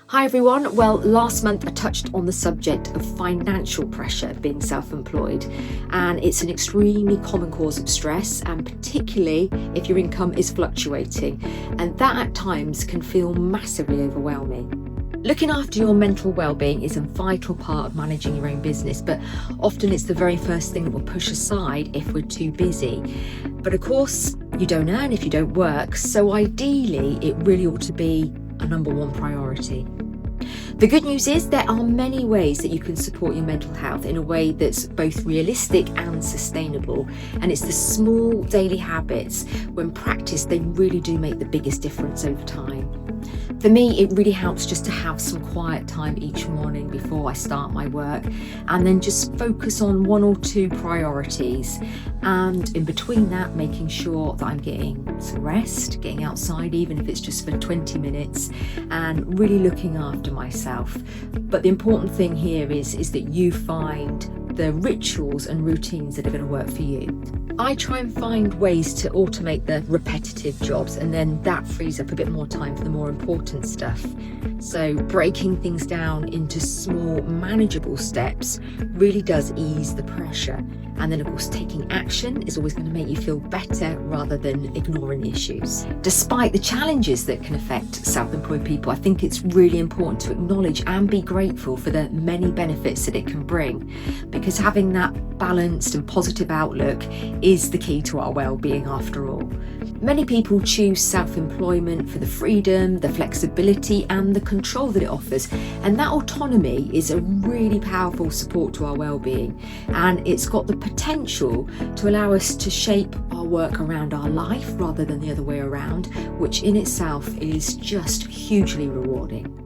Hi everyone. Well, last month I touched on the subject of financial pressure being self-employed, and it's an extremely common cause of stress, and particularly if your income is fluctuating, and that at times can feel massively overwhelming. Looking after your mental well-being is a vital part of managing your own business, but often it's the very first thing that we'll push aside if we're too busy. But of course, you don't earn if you don't work, so ideally it really ought to be a number one priority. The good news is there are many ways that you can support your mental health in a way that's both realistic and sustainable. And it's the small daily habits, when practiced, they really do make the biggest difference over time. For me, it really helps just to have some quiet time each morning before I start my work, and then just focus on one or two priorities. And in between that, making sure that I'm getting some rest, getting outside, even if it's just for 20 minutes, and really looking after myself. But the important thing here is that you find the rituals and routines that are going to work for you. I try and find ways to automate the repetitive jobs, and then that frees up a bit more time for the more important stuff. So breaking things down into small, manageable steps really does ease the pressure. And then, of course, taking action is always going to make you feel better rather than ignoring the issues. Despite the challenges that can affect self-employed people, I think it's really important to acknowledge and be grateful for the many benefits that it can bring, because having that balanced and positive outlook is the key to our well-being after all. Many people choose self-employment for the freedom, the flexibility and the control that it offers, and that autonomy is a really powerful support to our well-being, and it's got the potential to allow us to shape our work around our life rather than the other way around, which in itself is just hugely rewarding.